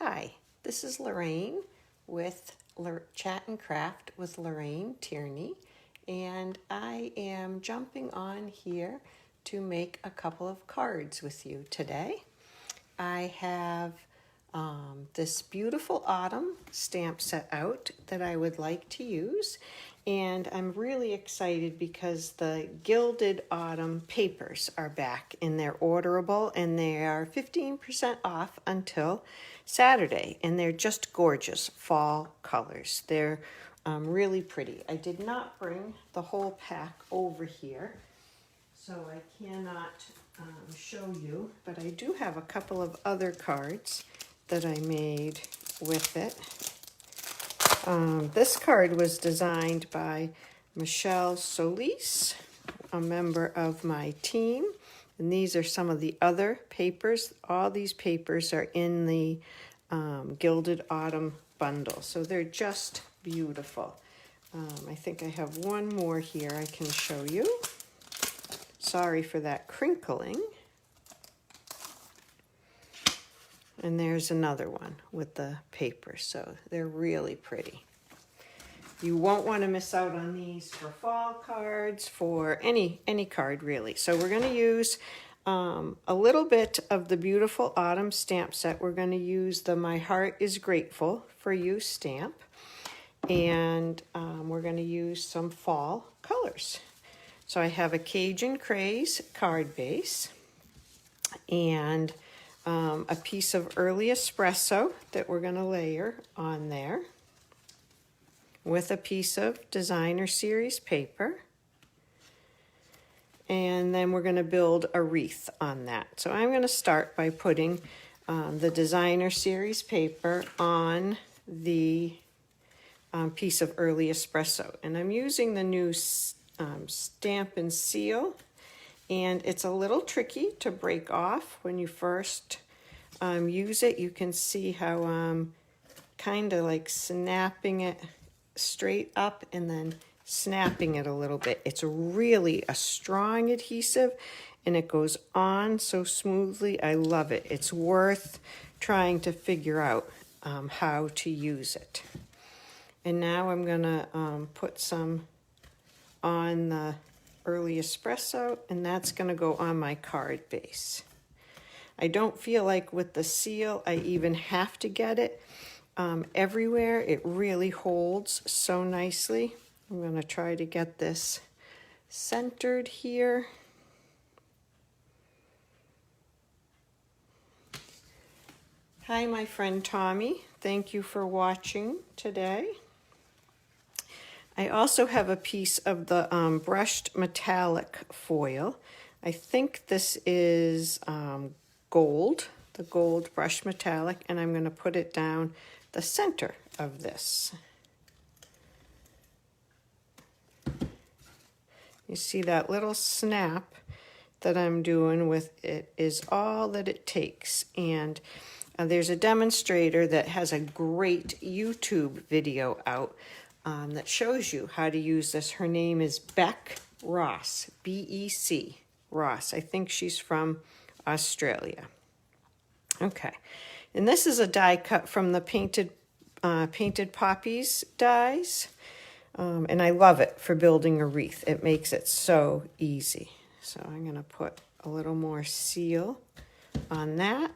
Hi, this is Lorraine with Chat and Craft with Lorraine Tierney, and I am jumping on here to make a couple of cards with you today. I have this beautiful autumn stamp set out that I would like to use, and I'm really excited because the Gilded Autumn papers are back and they're orderable, and they are 15% off until Saturday, and they're just gorgeous fall colors. They're really pretty. I did not bring the whole pack over here, so I cannot show you, but I do have a couple of other cards that I made with it. This card was designed by Michelle Solis, a member of my team, and these are some of the other papers. All these papers are in the Gilded Autumn bundle, so they're just beautiful. I think I have one more here I can show you. Sorry for that crinkling. And there's another one with the paper, so they're really pretty. You won't want to miss out on these for fall cards, for any card really. So we're going to use a little bit of the beautiful autumn stamp set. We're going to use the My Heart is Grateful for You stamp, and we're going to use some fall colors. So I have a Cajun Craze card base and a piece of Early Espresso that we're going to layer on there with a piece of Designer Series paper. And then we're going to build a wreath on that. So I'm going to start by putting the Designer Series paper on the piece of Early Espresso. And I'm using the new Stamp and Seal. And it's a little tricky to break off when you first use it. You can see how I'm kind of like snapping it straight up and then snapping it a little bit. It's really a strong adhesive and it goes on so smoothly. I love it. It's worth trying to figure out how to use it. And now I'm going to put some on the Early Espresso, and that's going to go on my card base. I don't feel like with the seal I even have to get it everywhere. It really holds so nicely. I'm going to try to get this centered here. Hi, my friend Tommy. Thank you for watching today. I also have a piece of the brushed metallic foil. I think this is gold, the gold brushed metallic, and I'm going to put it down the center of this. You see that little snap that I'm doing with it is all that it takes. And there's a demonstrator that has a great YouTube video out that shows you how to use this. Her name is Beck Ross, B-E-C, Ross. I think she's from Australia. Okay, and this is a die cut from the Painted Poppies dies, and I love it for building a wreath. It makes it so easy. So I'm going to put a little more seal on that.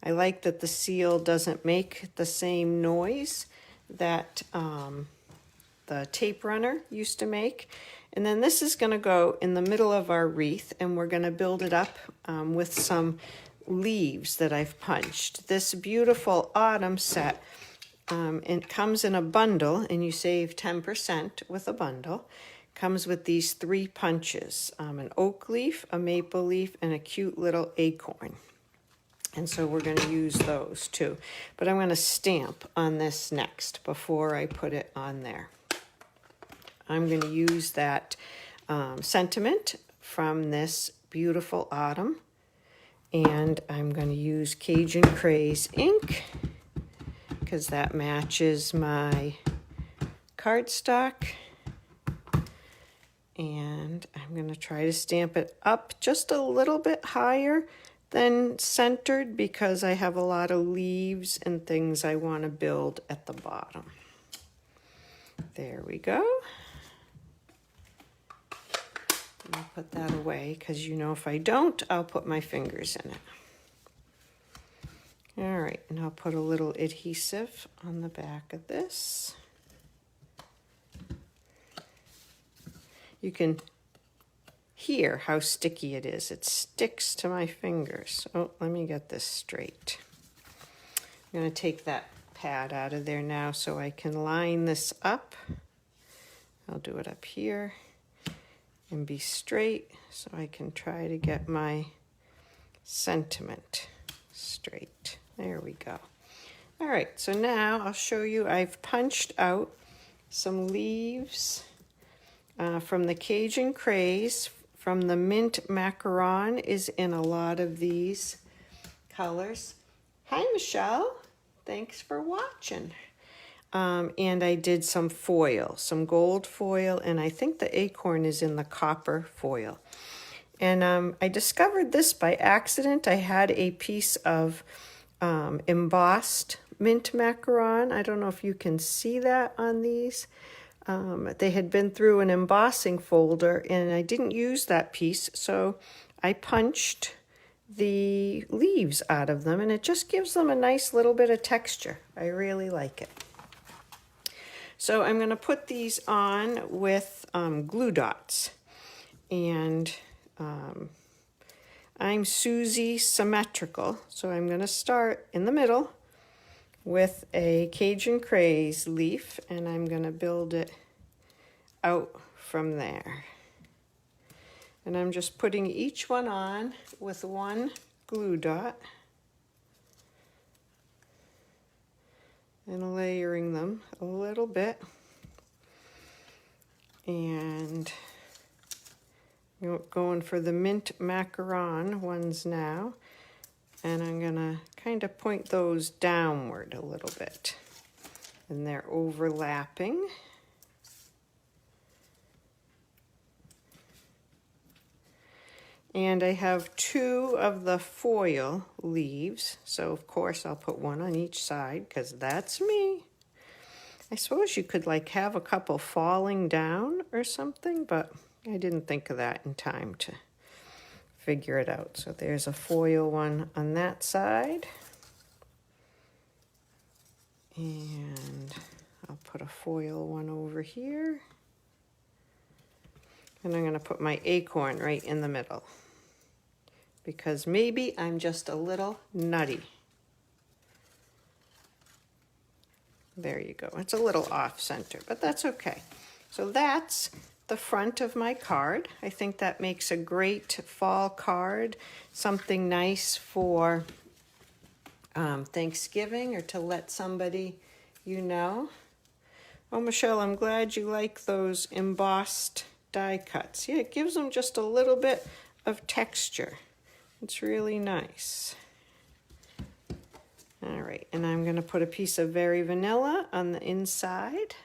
I like that the seal doesn't make the same noise that the tape runner used to make. And then this is going to go in the middle of our wreath, and we're going to build it up with some leaves that I've punched. This beautiful autumn set, it comes in a bundle, and you save 10% with a bundle. Comes with these 3 punches, an oak leaf, a maple leaf, and a cute little acorn. And so we're going to use those too. But I'm going to stamp on this next before I put it on there. I'm going to use that sentiment from this beautiful autumn. And I'm going to use Cajun Craze Ink because that matches my cardstock. And I'm going to try to stamp it up just a little bit higher then centered because I have a lot of leaves and things I want to build at the bottom. There we go. I'll put that away because you know if I don't, I'll put my fingers in it. All right, and I'll put a little adhesive on the back of this. You can hear how sticky it is. It sticks to my fingers. Oh, let me get this straight. I'm going to take that pad out of there now so I can line this up. I'll do it up here and be straight so I can try to get my sentiment straight. There we go. All right, so now I'll show you, I've punched out some leaves from the Cajun Craze, from the Mint Macaron is in a lot of these colors. Hi, Michelle. Thanks for watching. And I did some foil, some gold foil, and I think the acorn is in the copper foil. And I discovered this by accident. I had a piece of embossed Mint Macaron. I don't know if you can see that on these. They had been through an embossing folder, and I didn't use that piece, so I punched the leaves out of them, and it just gives them a nice little bit of texture. I really like it. So I'm going to put these on with glue dots, and I'm Susie Symmetrical, so I'm going to start in the middle with a Cajun Craze leaf, and I'm going to build it out from there. And I'm just putting each one on with one glue dot and layering them a little bit. And going for the Mint Macaron ones now. And I'm gonna kind of point those downward a little bit. And they're overlapping. And I have two of the foil leaves, so of course I'll put one on each side because that's me. I suppose you could like have a couple falling down or something, but I didn't think of that in time to figure it out. So there's a foil one on that side. And I'll put a foil one over here. And I'm going to put my acorn right in the middle because maybe I'm just a little nutty. There you go. It's a little off center, but that's okay. So that's the front of my card. I think that makes a great fall card, something nice for Thanksgiving or to let somebody you know. Oh, Michelle, I'm glad you like those embossed die cuts. Yeah, it gives them just a little bit of texture. It's really nice. All right, and I'm going to put a piece of Very Vanilla on the inside.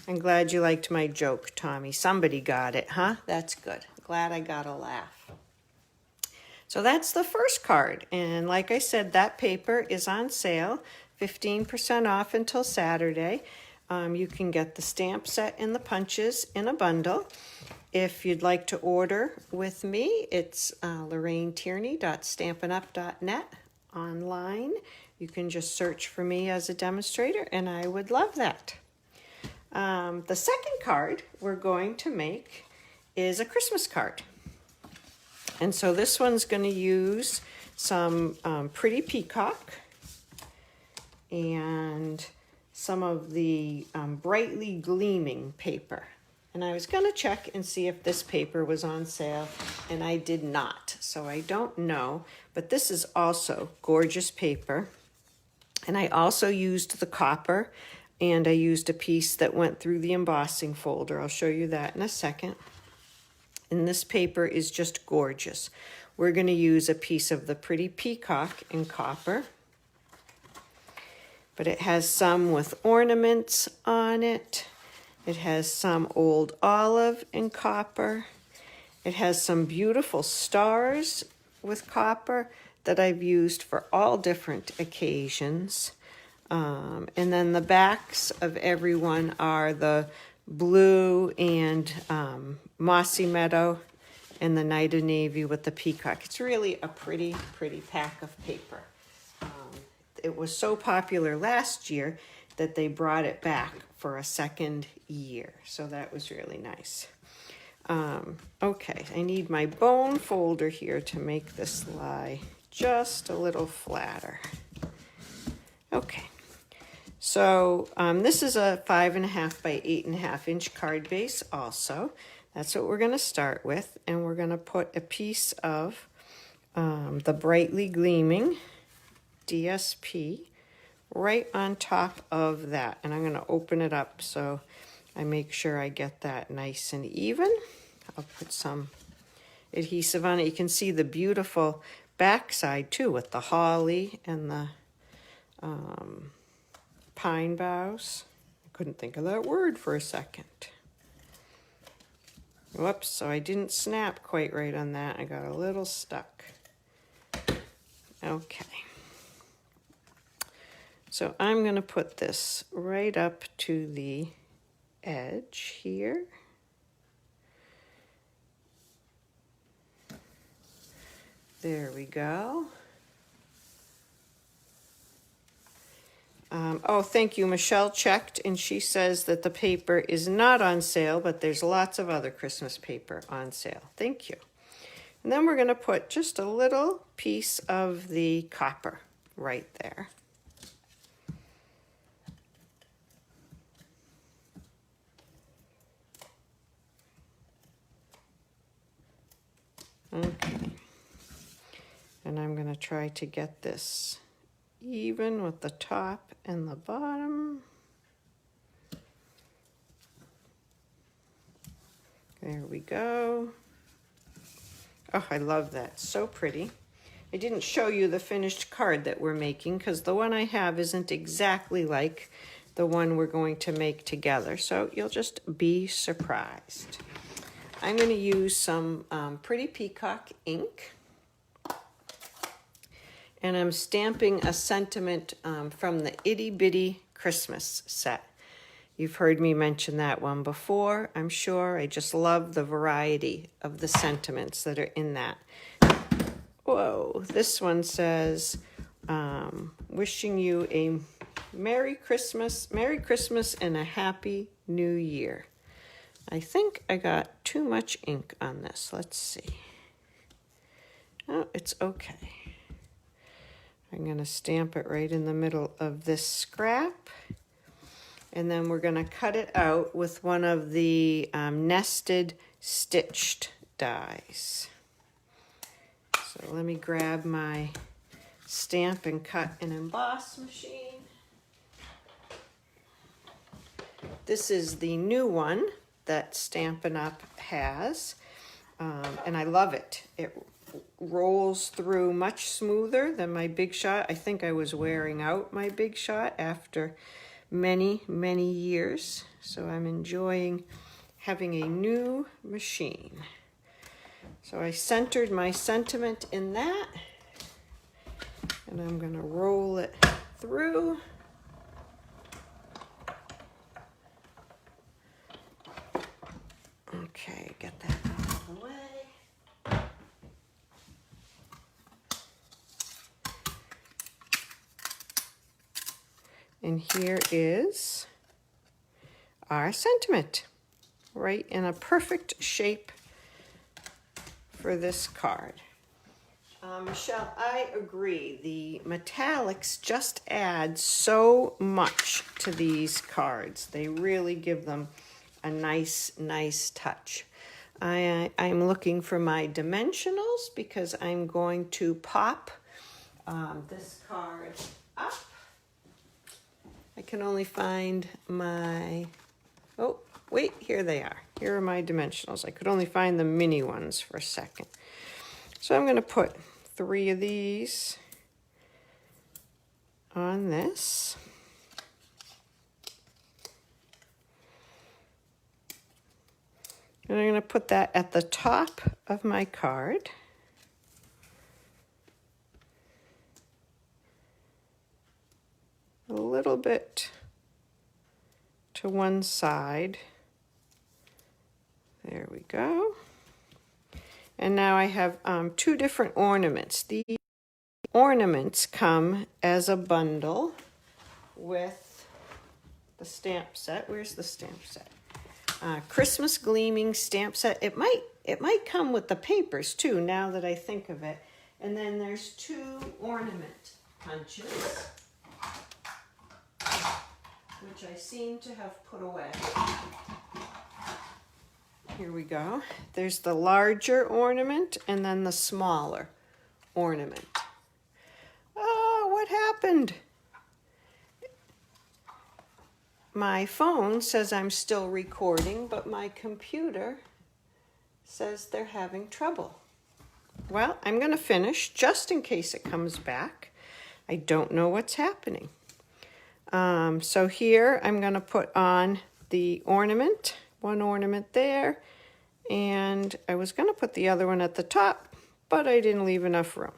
I'm glad you liked my joke, Tommy. Somebody got it, huh? That's good. Glad I got a laugh. So that's the first card. And like I said, that paper is on sale, 15% off until Saturday. You can get the stamp set and the punches in a bundle. If you'd like to order with me, it's LorraineTierney.stampinup.net online. You can just search for me as a demonstrator, and I would love that. The second card we're going to make is a Christmas card. And so this one's going to use some pretty peacock and some of the brightly gleaming paper. And I was going to check and see if this paper was on sale, and I did not. So I don't know, but this is also gorgeous paper. And I also used the copper, and I used a piece that went through the embossing folder. I'll show you that in a second. And this paper is just gorgeous. We're going to use a piece of the pretty peacock in copper. But it has some with ornaments on it. It has some old olive in copper. It has some beautiful stars with copper that I've used for all different occasions. And then the backs of everyone are the blue and mossy meadow and the night of navy with the peacock. It's really a pretty, pretty pack of paper. It was so popular last year that they brought it back for a second year. So that was really nice. Okay, I need my bone folder here to make this lie just a little flatter. Okay, so this is a 5.5 by 8.5 inch card base also. That's what we're going to start with, and we're going to put a piece of the Brightly Gleaming DSP right on top of that. And I'm going to open it up so I make sure I get that nice and even. I'll put some adhesive on it. You can see the beautiful backside too with the holly and the pine boughs. I couldn't think of that word for a second. Whoops, so I didn't snap quite right on that. I got a little stuck. Okay. So I'm going to put this right up to the edge here. There we go. Oh, thank you. Michelle checked, and she says that the paper is not on sale, but there's lots of other Christmas paper on sale. Thank you. And then we're going to put just a little piece of the copper right there. Okay. And I'm going to try to get this even with the top and the bottom. There we go. Oh, I love that. So pretty. I didn't show you the finished card that we're making because the one I have isn't exactly like the one we're going to make together. So you'll just be surprised. I'm going to use some pretty Peacock ink. And I'm stamping a sentiment from the Itty Bitty Christmas set. You've heard me mention that one before, I'm sure. I just love the variety of the sentiments that are in that. Whoa, this one says, wishing you a Merry Christmas and a Happy New Year. I think I got too much ink on this. Let's see. Oh, it's okay. I'm going to stamp it right in the middle of this scrap. And then we're going to cut it out with one of the nested stitched dies. So let me grab my stamp and cut and emboss machine. This is the new one that Stampin' Up! Has. And I love it. It rolls through much smoother than my Big Shot. I think I was wearing out my Big Shot after many, many years. So I'm enjoying having a new machine. So I centered my sentiment in that. And I'm going to roll it through. Okay, get that out of the way. And here is our sentiment, right in a perfect shape for this card. Michelle, I agree. The metallics just add so much to these cards. They really give them a nice, nice touch. I'm looking for my dimensionals because I'm going to pop this card up. I can only find my, oh, wait, here they are. Here are my dimensionals. I could only find the mini ones for a second. So I'm going to put 3 of these on this. And I'm going to put that at the top of my card. A little bit to one side. There we go. And now I have two different ornaments. These ornaments come as a bundle with the stamp set. Where's the stamp set? Christmas Gleaming stamp set. It might come with the papers too, now that I think of it. And then there's two ornament punches, which I seem to have put away. Here we go. There's the larger ornament and then the smaller ornament. Oh, what happened? My phone says I'm still recording, but my computer says they're having trouble. Well, I'm going to finish just in case it comes back. I don't know what's happening. So here I'm going to put on the ornament, one ornament there, and I was going to put the other one at the top, but I didn't leave enough room.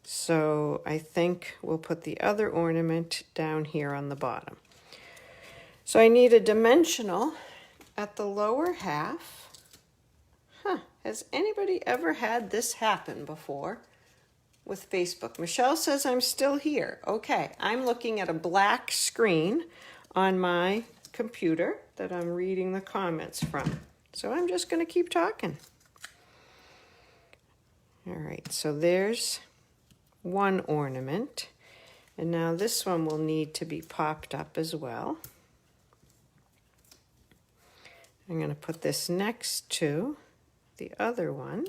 So I think we'll put the other ornament down here on the bottom. So I need a dimensional at the lower half. Has anybody ever had this happen before with Facebook? Michelle says I'm still here. Okay, I'm looking at a black screen on my computer that I'm reading the comments from. So I'm just going to keep talking. All right, so there's one ornament. And now this one will need to be popped up as well. I'm going to put this next to the other one.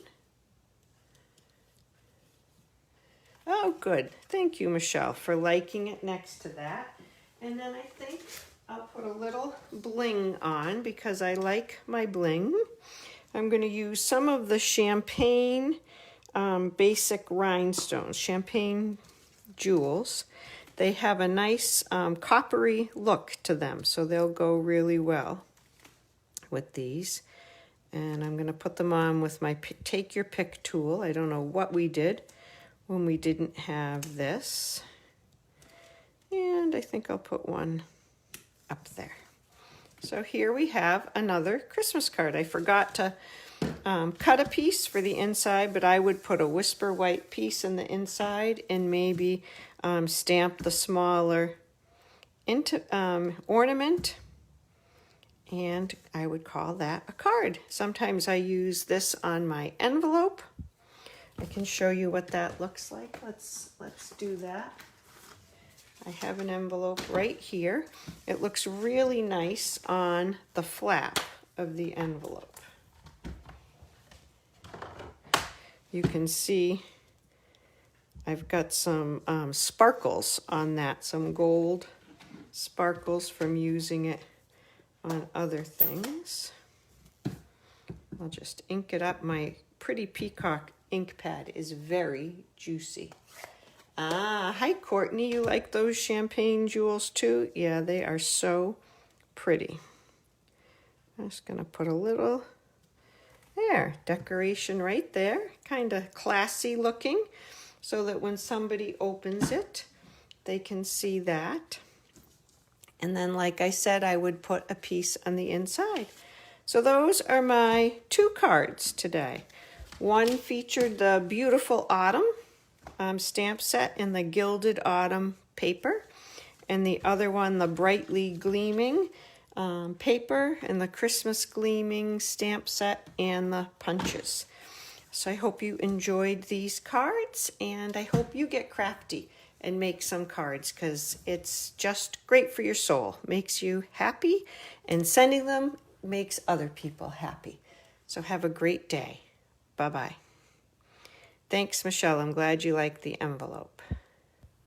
Oh, good. Thank you, Michelle, for liking it next to that. And then I think I'll put a little bling on because I like my bling. I'm going to use some of the champagne basic rhinestones, champagne jewels. They have a nice coppery look to them, so they'll go really well with these. And I'm going to put them on with my take your pick tool. I don't know what we did when we didn't have this. And I think I'll put one up there. So here we have another Christmas card. I forgot to cut a piece for the inside, but I would put a whisper white piece in the inside and maybe stamp the smaller ornament, and I would call that a card. Sometimes I use this on my envelope. I can show you what that looks like. Let's do that. I have an envelope right here. It looks really nice on the flap of the envelope. You can see I've got some sparkles on that, some gold sparkles from using it on other things. I'll just ink it up. My pretty Peacock ink pad is very juicy. Hi Courtney, you like those champagne jewels too? Yeah, they are so pretty. I'm just gonna put a little decoration right there, kind of classy looking, so that when somebody opens it, they can see that. And then, like I said, I would put a piece on the inside. So those are my two cards today. One featured the beautiful autumn stamp set in the Gilded Autumn paper, and the other one, the brightly gleaming paper and the Christmas Gleaming stamp set and the punches. So I hope you enjoyed these cards, and I hope you get crafty and make some cards, because it's just great for your soul. Makes you happy, and sending them makes other people happy. So have a great day. Bye-bye. Thanks, Michelle. I'm glad you liked the envelope.